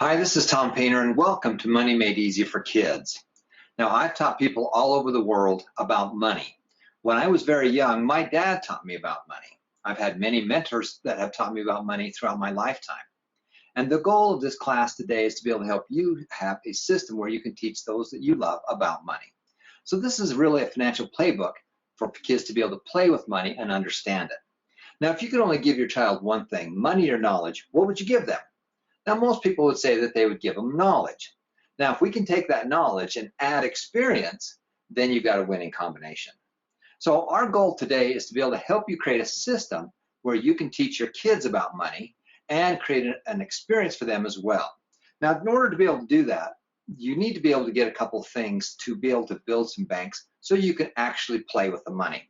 Hi, this is Tom Painter, and welcome to Money Made Easy for Kids. Now, I've taught people all over the world about money. When I was very young, my dad taught me about money. I've had many mentors that have taught me about money throughout my lifetime. And the goal of this class today is to be able to help you have a system where you can teach those that you love about money. So this is really a financial playbook for kids to be able to play with money and understand it. Now, if you could only give your child one thing, money or knowledge, what would you give them? Now, most people would say that they would give them knowledge. Now, if we can take that knowledge and add experience, then you've got a winning combination. So our goal today is to be able to help you create a system where you can teach your kids about money and create an experience for them as well. Now, in order to be able to do that, you need to be able to get a couple of things to be able to build some banks so you can actually play with the money.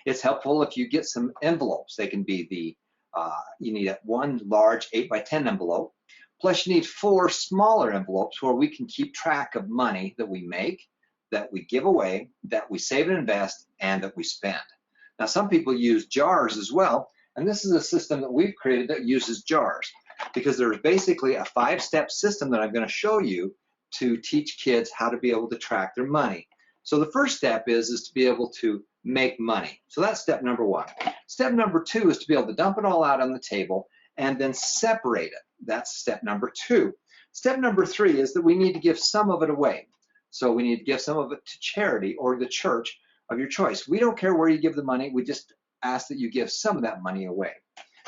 It's helpful if you get some envelopes. They can be you need one large 8x10 envelope. Plus, you need 4 smaller envelopes where we can keep track of money that we make, that we give away, that we save and invest, and that we spend. Now, some people use jars as well, and this is a system that we've created that uses jars because there's basically a 5-step system that I'm going to show you to teach kids how to be able to track their money. So the first step is to be able to make money. So that's step number 1. Step number 2 is to be able to dump it all out on the table and then separate it. That's step number 2. Step number 3 is that we need to give some of it away. So we need to give some of it to charity or the church of your choice. We don't care where you give the money. We just ask that you give some of that money away.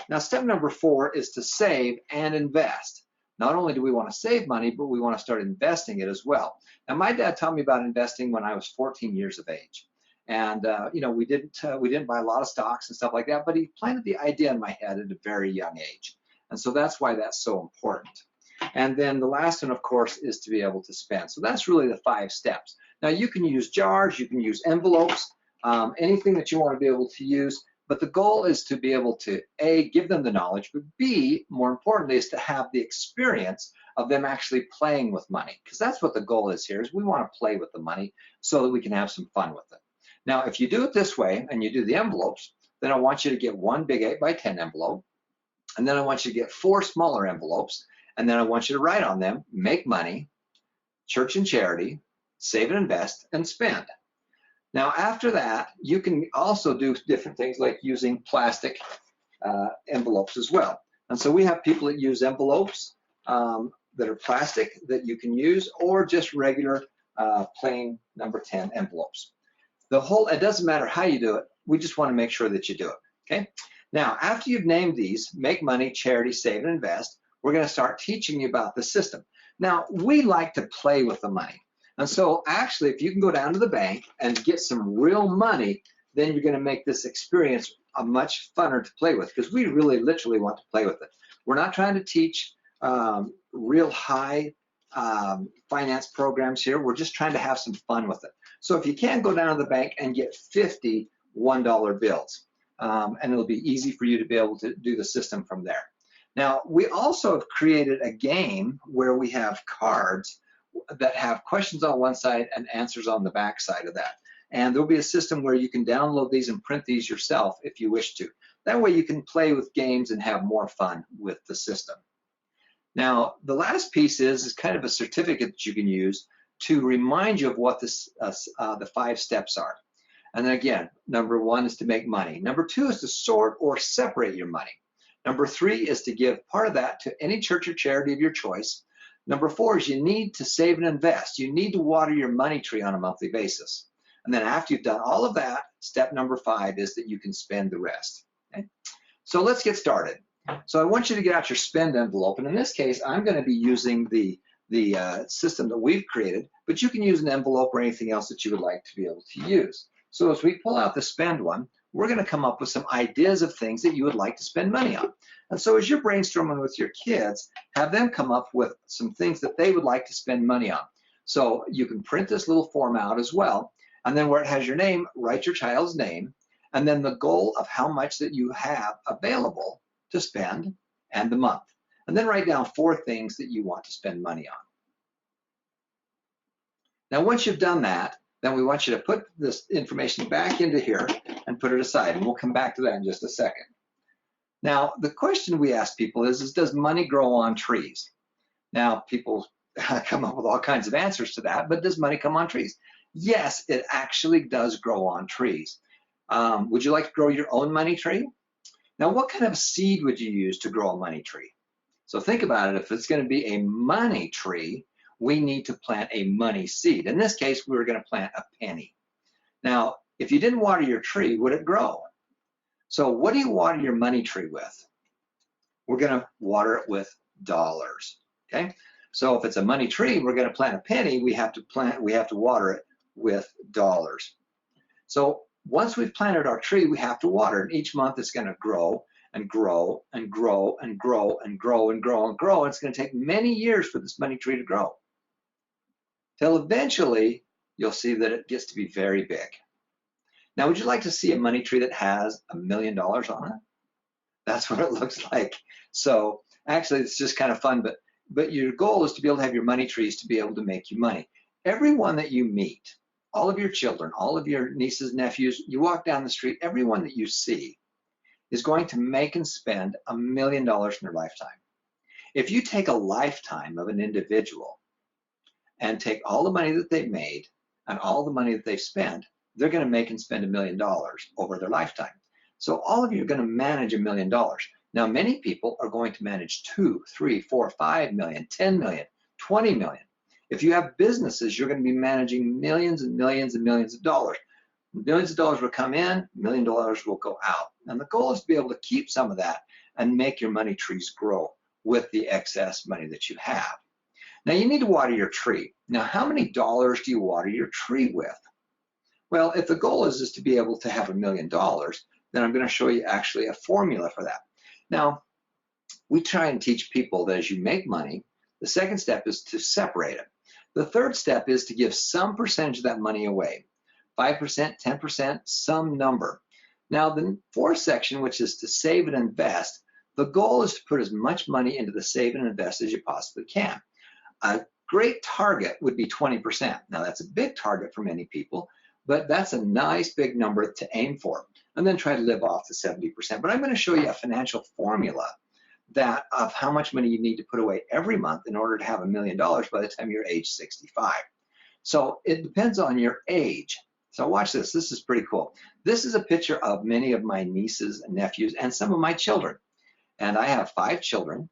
Now, step number 4 is to save and invest. Not only do we want to save money, but we want to start investing it as well. Now, my dad taught me about investing when I was 14 years of age. And we didn't buy a lot of stocks and stuff like that, but he planted the idea in my head at a very young age. And so that's why that's so important. And then the last one, of course, is to be able to spend. So that's really the 5 steps. Now, you can use jars, you can use envelopes, anything that you want to be able to use. But the goal is to be able to, A, give them the knowledge, but B, more importantly, is to have the experience of them actually playing with money. Because that's what the goal is here, is we want to play with the money so that we can have some fun with it. Now, if you do it this way and you do the envelopes, then I want you to get one big 8x10 envelope, and then I want you to get 4 smaller envelopes, and then I want you to write on them, make money, church and charity, save and invest, and spend. Now, after that, you can also do different things like using plastic envelopes as well. And so we have people that use envelopes that are plastic that you can use, or just regular plain number 10 envelopes. It doesn't matter how you do it, we just want to make sure that you do it, okay? Now, after you've named these, make money, charity, save, and invest, we're going to start teaching you about the system. Now, we like to play with the money. And so actually, if you can go down to the bank and get some real money, then you're going to make this experience a much funner to play with, because we really literally want to play with it. We're not trying to teach real high finance programs here. We're just trying to have some fun with it. So if you can, go down to the bank and get 50 $1 bills, and it'll be easy for you to be able to do the system from there. Now, we also have created a game where we have cards that have questions on one side and answers on the back side of that. And there'll be a system where you can download these and print these yourself if you wish to. That way you can play with games and have more fun with the system. Now, the last piece is kind of a certificate that you can use to remind you of what the 5 steps are. And then again, number 1 is to make money. Number 2 is to sort or separate your money. Number 3 is to give part of that to any church or charity of your choice. Number 4 is you need to save and invest. You need to water your money tree on a monthly basis. And then after you've done all of that, step number 5 is that you can spend the rest. Okay? So let's get started. So I want you to get out your spend envelope. And in this case, I'm going to be using the system that we've created, but you can use an envelope or anything else that you would like to be able to use. So as we pull out the spend one, we're going to come up with some ideas of things that you would like to spend money on. And so as you're brainstorming with your kids, have them come up with some things that they would like to spend money on. So you can print this little form out as well, and then where it has your name, write your child's name, and then the goal of how much that you have available to spend and the month. And then write down 4 things that you want to spend money on. Now, once you've done that, then we want you to put this information back into here and put it aside. And we'll come back to that in just a second. Now, the question we ask people is does money grow on trees? Now, people come up with all kinds of answers to that, but does money come on trees? Yes, it actually does grow on trees. Would you like to grow your own money tree? Now, what kind of seed would you use to grow a money tree? So think about it. If it's going to be a money tree, we need to plant a money seed. In this case, we're going to plant a penny. Now, if you didn't water your tree, would it grow? So what do you water your money tree with? We're going to water it with dollars. Okay. So if it's a money tree, we're going to plant a penny. We have to water it with dollars. So once we've planted our tree, we have to water it. Each month it's going to grow and grow and grow and grow and grow and grow and grow. It's going to take many years for this money tree to grow, till eventually you'll see that it gets to be very big. Now, would you like to see a money tree that has $1 million on it? That's what it looks like. So actually, it's just kind of fun, but your goal is to be able to have your money trees to be able to make you money. Everyone that you meet, all of your children, all of your nieces, nephews, you walk down the street, everyone that you see is going to make and spend $1 million in their lifetime. If you take a lifetime of an individual and take all the money that they've made and all the money that they've spent, they're going to make and spend $1 million over their lifetime. So all of you are going to manage $1 million. Now, many people are going to manage 2, 3, 4, 5 million, 10 million, 20 million. If you have businesses, you're going to be managing millions and millions and millions of dollars. Millions of dollars will come in, $1 million will go out. And the goal is to be able to keep some of that and make your money trees grow with the excess money that you have. Now, you need to water your tree. Now, how many dollars do you water your tree with? Well, if the goal is to be able to have $1 million, then I'm going to show you actually a formula for that. Now, we try and teach people that as you make money, the second step is to separate it. The third step is to give some percentage of that money away, 5%, 10%, some number. Now, the fourth section, which is to save and invest, the goal is to put as much money into the save and invest as you possibly can. A great target would be 20%. Now, that's a big target for many people, but that's a nice big number to aim for. And then try to live off the 70%. But I'm going to show you a financial formula that of how much money you need to put away every month in order to have $1 million by the time you're age 65. So it depends on your age. So watch this. This is pretty cool. This is a picture of many of my nieces and nephews and some of my children. And I have 5 children.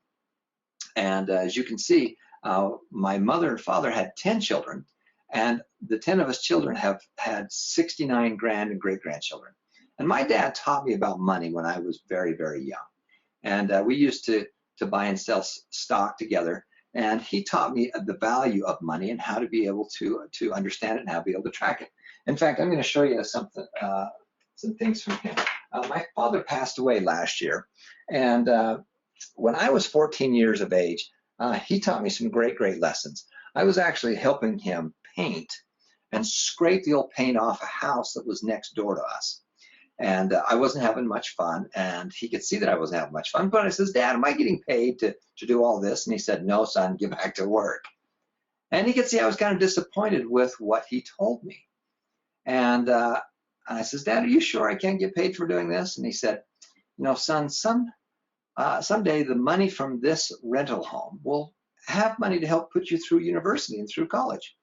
And as you can see, my mother and father had 10 children. And the 10 of us children have had 69 grand and great-grandchildren. And my dad taught me about money when I was very, very young. And we used to buy and sell stock together. And he taught me the value of money and how to be able to understand it and how to be able to track it. In fact, I'm going to show you something, some things from him. My father passed away last year. And when I was 14 years of age, he taught me some great, great lessons. I was actually helping him paint and scrape the old paint off a house that was next door to us. And I wasn't having much fun, and he could see that I wasn't having much fun. But I says, Dad, am I getting paid to do all this? And he said, no, son, get back to work. And he could see I was kind of disappointed with what he told me. And I says, Dad, are you sure I can't get paid for doing this? And he said, you know, son, someday the money from this rental home will have money to help put you through university and through college.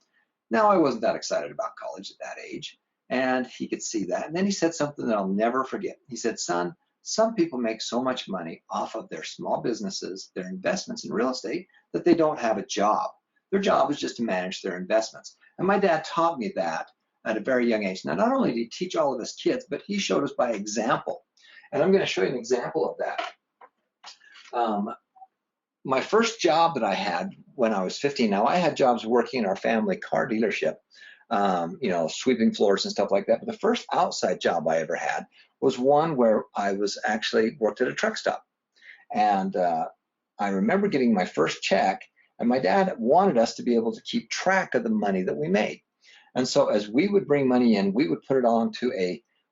Now, I wasn't that excited about college at that age. And he could see that. And then he said something that I'll never forget. He said, son, some people make so much money off of their small businesses, their investments in real estate, that they don't have a job. Their job is just to manage their investments. And my dad taught me that at a very young age. Now, not only did he teach all of his kids, but he showed us by example. And I'm going to show you an example of that. My first job that I had when I was 15, now I had jobs working in our family car dealership, you know, sweeping floors and stuff like that. But the first outside job I ever had was one where I was actually worked at a truck stop. And I remember getting my first check, and my dad wanted us to be able to keep track of the money that we made. And so as we would bring money in, we would put it on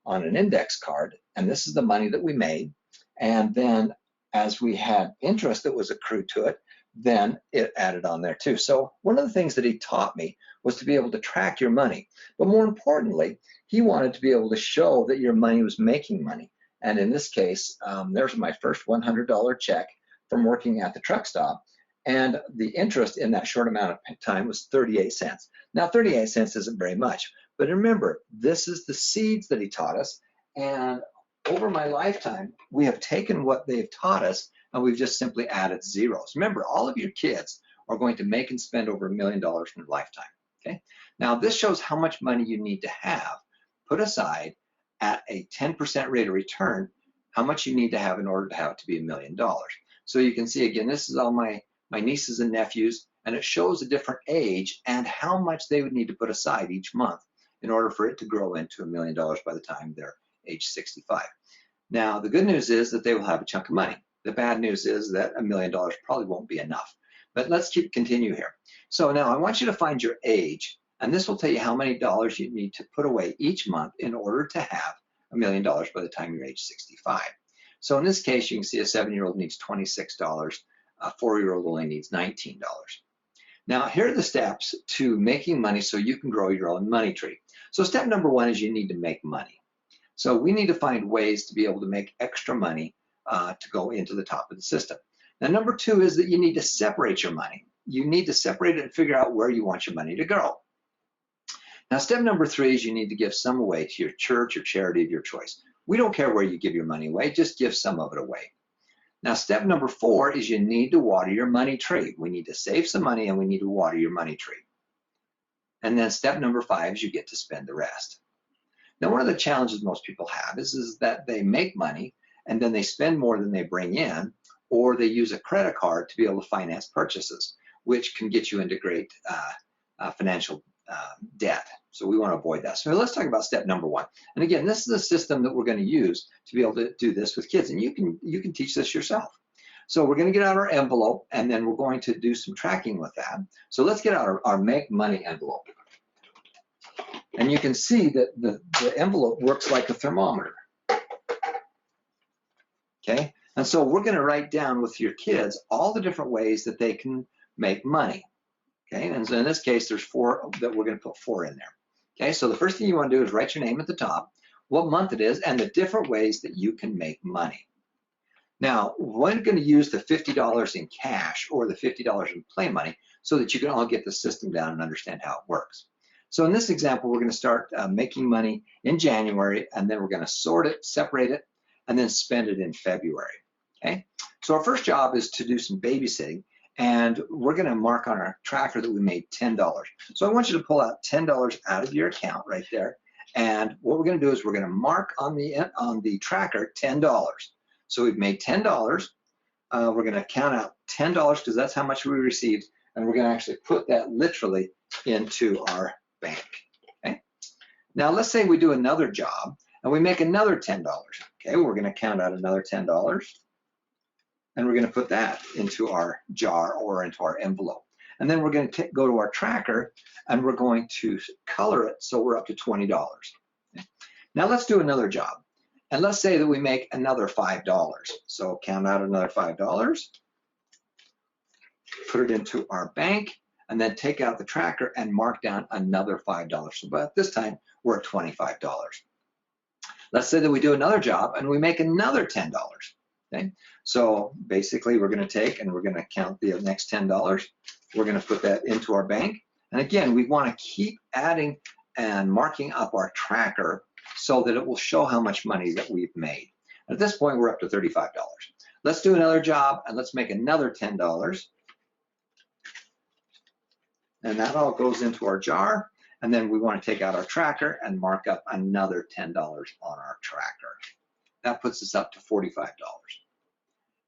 an index card, and this is the money that we made. And then as we had interest that was accrued to it, then it added on there too. So one of the things that he taught me was to be able to track your money. But more importantly, he wanted to be able to show that your money was making money. And in this case, there's my first $100 check from working at the truck stop. And the interest in that short amount of time was 38 cents. Now, 38 cents isn't very much, but remember, this is the seeds that he taught us. And over my lifetime, we have taken what they've taught us and we've just simply added zeros. Remember, all of your kids are going to make and spend over $1 million in their lifetime. Okay. Now, this shows how much money you need to have put aside at a 10% rate of return, how much you need to have in order to have it to be $1 million. So you can see, again, this is all my nieces and nephews, and it shows a different age and how much they would need to put aside each month in order for it to grow into $1 million by the time they're age 65. Now, the good news is that they will have a chunk of money. The bad news is that $1 million probably won't be enough. But let's continue here. So now I want you to find your age, and this will tell you how many dollars you need to put away each month in order to have $1 million by the time you're age 65. So in this case, you can see a 7-year-old needs $26, a 4-year-old only needs $19. Now, here are the steps to making money so you can grow your own money tree. So step number 1 is you need to make money. So we need to find ways to be able to make extra money to go into the top of the system. Now, number 2 is that you need to separate your money. You need to separate it and figure out where you want your money to go. Now, step number 3 is you need to give some away to your church or charity of your choice. We don't care where you give your money away, just give some of it away. Now, step number 4 is you need to water your money tree. We need to save some money and we need to water your money tree. And then step number 5 is you get to spend the rest. Now, one of the challenges most people have is that they make money and then they spend more than they bring in, or they use a credit card to be able to finance purchases, which can get you into great financial debt. So we want to avoid that. So let's talk about step number 1. And again, this is a system that we're going to use to be able to do this with kids, and you can teach this yourself. So we're going to get out our envelope, and then we're going to do some tracking with that. So let's get out our make money envelope. And you can see that the envelope works like a thermometer. Okay? And so we're going to write down with your kids all the different ways that they can make money. Okay? And so in this case, there's 4 that we're going to put 4 in there. Okay? So the first thing you want to do is write your name at the top, what month it is, and the different ways that you can make money. Now, we're going to use the $50 in cash or the $50 in play money so that you can all get the system down and understand how it works. So in this example, we're going to start making money in January, and then we're going to sort it, separate it, and then spend it in February. Okay? So our first job is to do some babysitting, and we're going to mark on our tracker that we made $10. So I want you to pull out $10 out of your account right there, and what we're going to do is we're going to mark on the tracker $10. So we've made $10. We're going to count out $10 because that's how much we received, and we're going to actually put that literally into our bank. Okay? Now let's say we do another job and we make another $10. Okay, we're going to count out another $10, and we're going to put that into our jar or into our envelope. And then we're going to go to our tracker and we're going to color it so we're up to $20. Okay? Now let's do another job. And let's say that we make another $5. So count out another $5, put it into our bank, and then take out the tracker and mark down another $5. So but this time we're at $25. Let's say that we do another job and we make another $10. Okay? So basically we're going to take and we're going to count the next $10. We're going to put that into our bank. And again, we want to keep adding and marking up our tracker so that it will show how much money that we've made. At this point, we're up to $35. Let's do another job and let's make another $10. And that all goes into our jar. And then we want to take out our tracker and mark up another $10 on our tracker. That puts us up to $45.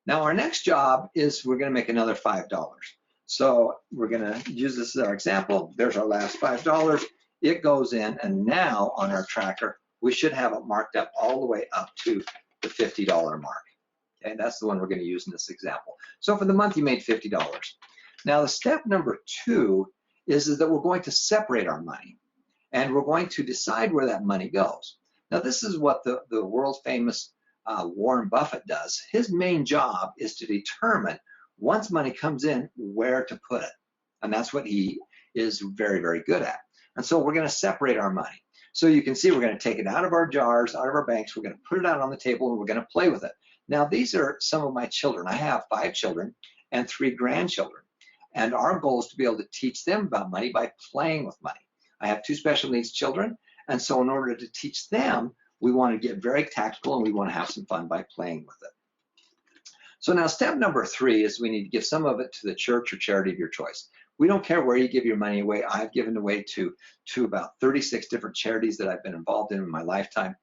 Now our next job is we're going to make another $5. So we're going to use this as our example. There's our last $5. It goes in, and now on our tracker, we should have it marked up all the way up to the $50 mark. Okay, that's the one we're going to use in this example. So for the month, you made $50. Now the step number 2 is that we're going to separate our money, and we're going to decide where that money goes. Now this is what the world famous Warren Buffett does. His main job is to determine, once money comes in, where to put it. And that's what he is very, very good at. And so we're going to separate our money. So you can see we're going to take it out of our jars, out of our banks, we're going to put it out on the table, and we're going to play with it. Now these are some of my children. I have 5 children, and 3 grandchildren. And our goal is to be able to teach them about money by playing with money. I have 2 special needs children, and so in order to teach them, we want to get very tactical and we want to have some fun by playing with it. So now step number 3 is we need to give some of it to the church or charity of your choice. We don't care where you give your money away. I've given away to about 36 different charities that I've been involved in my lifetime.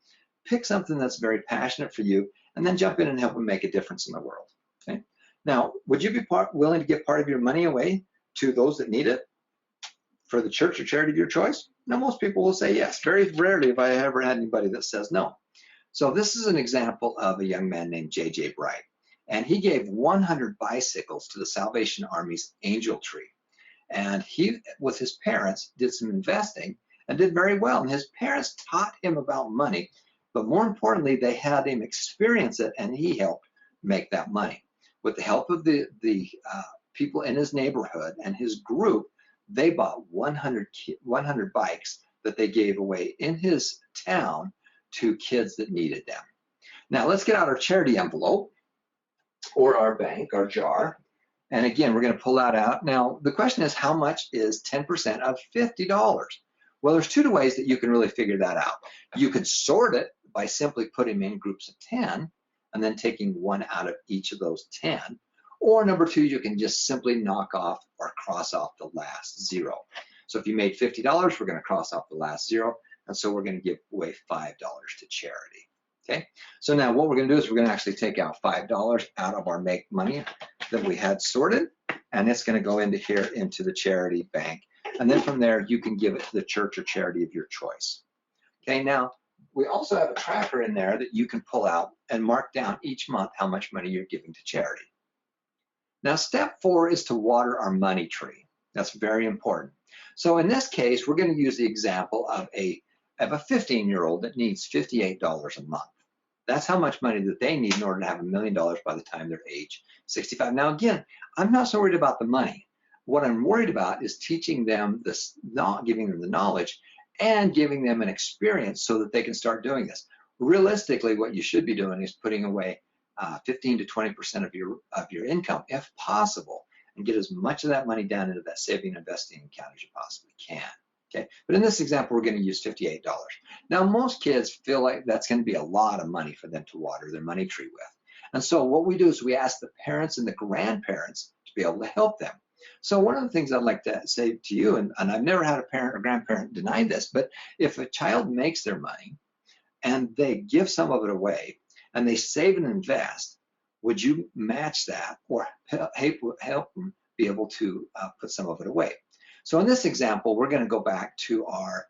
Pick something that's very passionate for you and then jump in and help them make a difference in the world. Okay? Now, would you be willing to give part of your money away to those that need it for the church or charity of your choice? Now, most people will say yes. Very rarely have I ever had anybody that says no. So this is an example of a young man named J.J. Bright. And he gave 100 bicycles to the Salvation Army's Angel Tree. And he, with his parents, did some investing and did very well. And his parents taught him about money, but more importantly, they had him experience it, and he helped make that money. With the help of the people in his neighborhood and his group, they bought 100 bikes that they gave away in his town to kids that needed them. Now let's get out our charity envelope or our bank, our jar. And again, we're going to pull that out. Now, the question is, how much is 10% of $50? Well, there's 2 ways that you can really figure that out. You could sort it by simply putting them in groups of 10 and then taking 1 out of each of those 10. Or number 2, you can just simply knock off or cross off the last 0. So if you made $50, we're going to cross off the last 0. And so we're going to give away $5 to charity. Okay, so now what we're going to do is we're going to actually take out $5 out of our make money that we had sorted, and it's going to go into here into the charity bank. And then from there, you can give it to the church or charity of your choice. Okay, now we also have a tracker in there that you can pull out and mark down each month how much money you're giving to charity. Now, step 4 is to water our money tree. That's very important. So in this case, we're going to use the example of a 15-year-old that needs $58 a month. That's how much money that they need in order to have $1 million by the time they're age 65. Now, again, I'm not so worried about the money. What I'm worried about is teaching them this, not giving them the knowledge and giving them an experience so that they can start doing this. Realistically, what you should be doing is putting away 15 to 20% of your income, if possible, and get as much of that money down into that saving and investing account as you possibly can. Okay, but in this example, we're going to use $58. Now, most kids feel like that's going to be a lot of money for them to water their money tree with. And so what we do is we ask the parents and the grandparents to be able to help them. So one of the things I'd like to say to you, and I've never had a parent or grandparent deny this, but if a child makes their money and they give some of it away and they save and invest, would you match that or help them be able to put some of it away? So in this example, we're going to go back to our,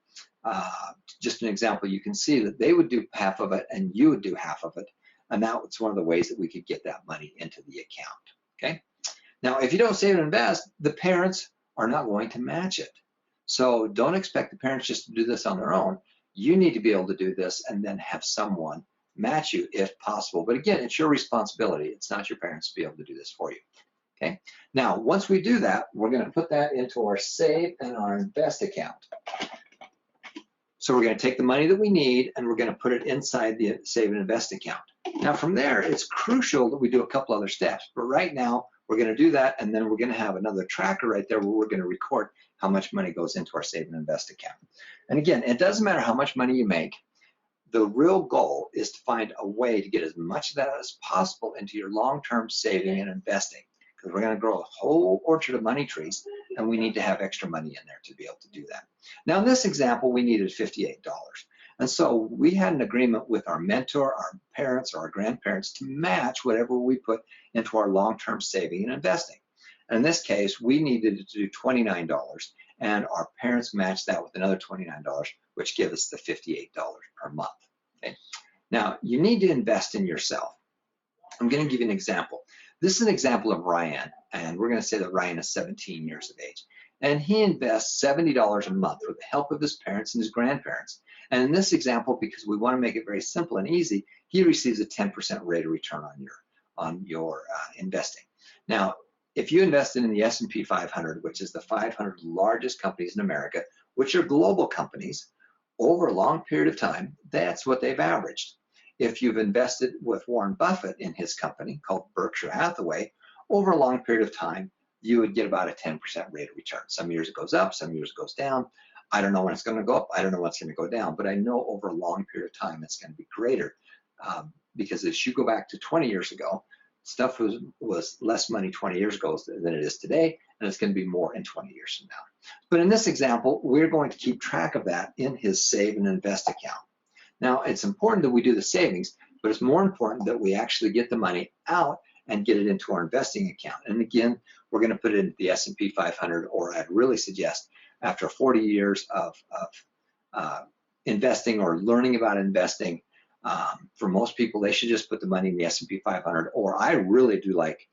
just an example, you can see that they would do half of it and you would do half of it. And that's one of the ways that we could get that money into the account, okay? Now, if you don't save and invest, the parents are not going to match it. So don't expect the parents just to do this on their own. You need to be able to do this and then have someone match you if possible. But again, it's your responsibility. It's not your parents to be able to do this for you. Okay. Now, once we do that, we're going to put that into our save and our invest account. So we're going to take the money that we need and we're going to put it inside the save and invest account. Now, from there, it's crucial that we do a couple other steps. But right now, we're going to do that, and then we're going to have another tracker right there where we're going to record how much money goes into our save and invest account. And again, it doesn't matter how much money you make. The real goal is to find a way to get as much of that as possible into your long-term saving and investing, because we're going to grow a whole orchard of money trees, and we need to have extra money in there to be able to do that. Now, in this example, we needed $58. And so we had an agreement with our mentor, our parents, or our grandparents to match whatever we put into our long-term saving and investing. And in this case, we needed to do $29, and our parents matched that with another $29, which gives us the $58 per month. Okay? Now, you need to invest in yourself. I'm going to give you an example. This is an example of Ryan, and we're going to say that Ryan is 17 years of age. And he invests $70 a month with the help of his parents and his grandparents. And in this example, because we want to make it very simple and easy, he receives a 10% rate of return on your investing. Now, if you invested in the S&P 500, which is the 500 largest companies in America, which are global companies, over a long period of time, that's what they've averaged. If you've invested with Warren Buffett in his company called Berkshire Hathaway, over a long period of time, you would get about a 10% rate of return. Some years it goes up, some years it goes down. I don't know when it's going to go up. I don't know when it's going to go down, but I know over a long period of time, it's going to be greater. Because as you go back to 20 years ago, stuff was less money 20 years ago than it is today, and it's going to be more in 20 years from now. But in this example, we're going to keep track of that in his save and invest account. Now, it's important that we do the savings, but it's more important that we actually get the money out and get it into our investing account. And again, we're going to put it into the S&P 500, or I'd really suggest after 40 years of investing or learning about investing, for most people, they should just put the money in the S&P 500, or I really do like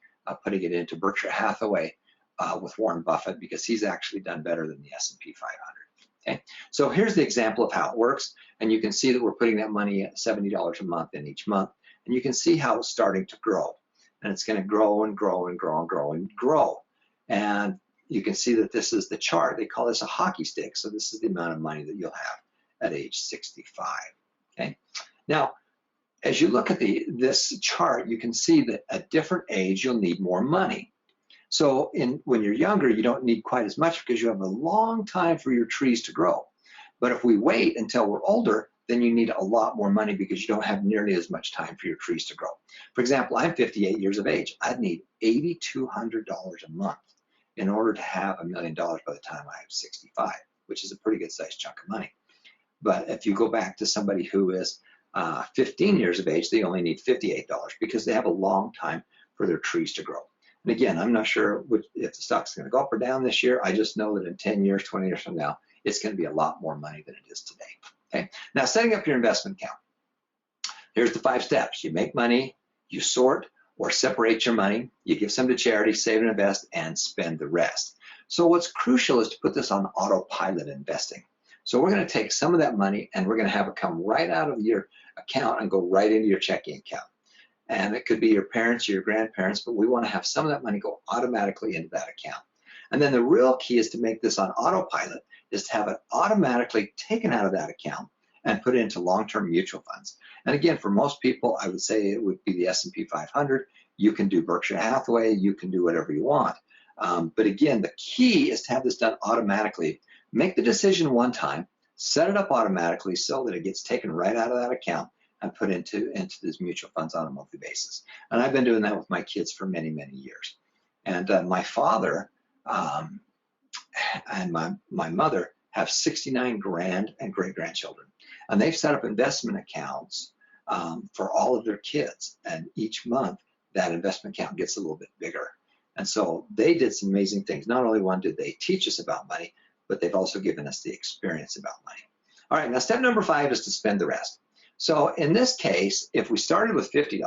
putting it into Berkshire Hathaway with Warren Buffett, because he's actually done better than the S&P 500. Okay, so here's the example of how it works, and you can see that we're putting that money at $70 a month in each month, and you can see how it's starting to grow, and it's going to grow and grow and grow and grow and grow. And you can see that this is the chart. They call this a hockey stick. So this is the amount of money that you'll have at age 65. Okay. Now, as you look at this chart, you can see that at different age, you'll need more money. So when you're younger, you don't need quite as much because you have a long time for your trees to grow. But if we wait until we're older, then you need a lot more money because you don't have nearly as much time for your trees to grow. For example, I'm 58 years of age. I'd need $8,200 a month in order to have $1 million by the time I am 65, which is a pretty good sized chunk of money. But if you go back to somebody who is 15 years of age, they only need $58 because they have a long time for their trees to grow. And again, I'm not sure if the stock's going to go up or down this year. I just know that in 10 years, 20 years from now, it's going to be a lot more money than it is today. Okay. Now, setting up your investment account. Here's the 5 steps. You make money, you sort or separate your money, you give some to charity, save and invest, and spend the rest. So what's crucial is to put this on autopilot investing. So we're going to take some of that money and we're going to have it come right out of your account and go right into your checking account. And it could be your parents or your grandparents, but we want to have some of that money go automatically into that account. And then the real key is to make this on autopilot, is to have it automatically taken out of that account and put it into long-term mutual funds. And again, for most people, I would say it would be the S&P 500. You can do Berkshire Hathaway. You can do whatever you want. But again, the key is to have this done automatically. Make the decision one time, set it up automatically so that it gets taken right out of that account and put into these mutual funds on a monthly basis. And I've been doing that with my kids for many, many years. And my father and my mother have 69 grand and great-grandchildren. And they've set up investment accounts for all of their kids. And each month, that investment account gets a little bit bigger. And so they did some amazing things. Not only did they teach us about money, but they've also given us the experience about money. All right, now step number 5 is to spend the rest. So in this case, if we started with $50,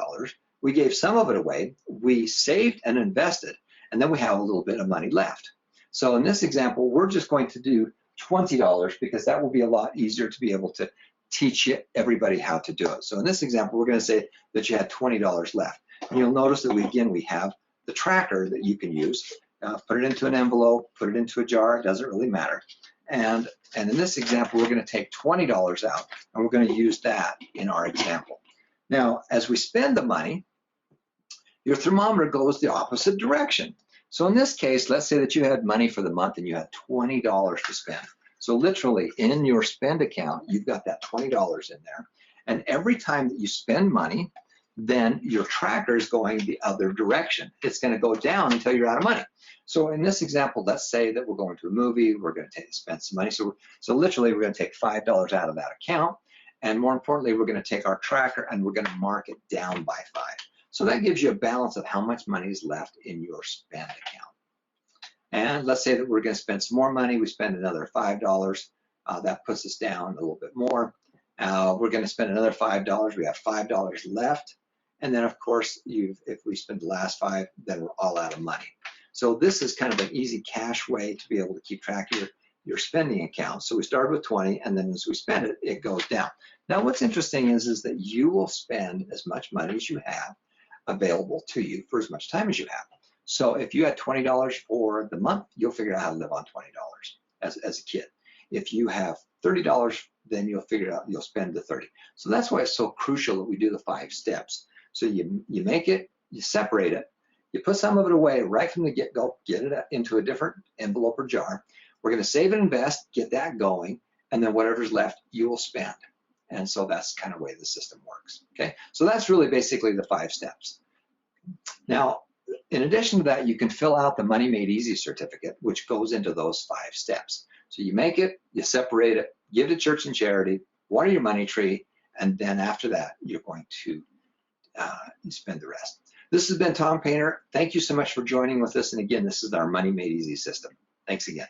we gave some of it away, we saved and invested, and then we have a little bit of money left. So in this example, we're just going to do $20 because that will be a lot easier to be able to teach everybody how to do it. So in this example, we're going to say that you had $20 left. And you'll notice that we have the tracker that you can use. Put it into an envelope, put it into a jar, it doesn't really matter. And in this example, we're going to take $20 out, and we're going to use that in our example. Now, as we spend the money, your thermometer goes the opposite direction. So in this case, let's say that you had money for the month and you had $20 to spend. So literally in your spend account, you've got that $20 in there. And every time that you spend money, then your tracker is going the other direction. It's going to go down until you're out of money. So in this example, let's say that we're going to a movie, we're going to spend some money. So literally we're going to take $5 out of that account. And more importantly, we're going to take our tracker and we're going to mark it down by 5. So that gives you a balance of how much money is left in your spend account. And let's say that we're going to spend some more money. We spend another $5. That puts us down a little bit more. We're going to spend another $5. We have $5 left. And then, of course, if we spend the last 5, then we're all out of money. So this is kind of an easy cash way to be able to keep track of your spending account. So we start with 20, and then as we spend it, it goes down. Now, what's interesting is that you will spend as much money as you have available to you for as much time as you have. So if you had $20 for the month, you'll figure out how to live on $20 as a kid. If you have $30, then you'll figure out you'll spend the 30. So that's why it's so crucial that we do the 5 steps. So you make it, you separate it, You put some of it away right from the get-go, get it into a different envelope or jar. We're going to save and invest, get that going, and then whatever's left, you will spend. And so that's kind of the way the system works. Okay, so that's really basically the 5 steps. Now, in addition to that, you can fill out the Money Made Easy certificate, which goes into those 5 steps. So you make it, you separate it, give to church and charity, water your money tree, and then after that, you're going to spend the rest. This has been Tom Painter. Thank you so much for joining with us. And again, this is our Money Made Easy system. Thanks again.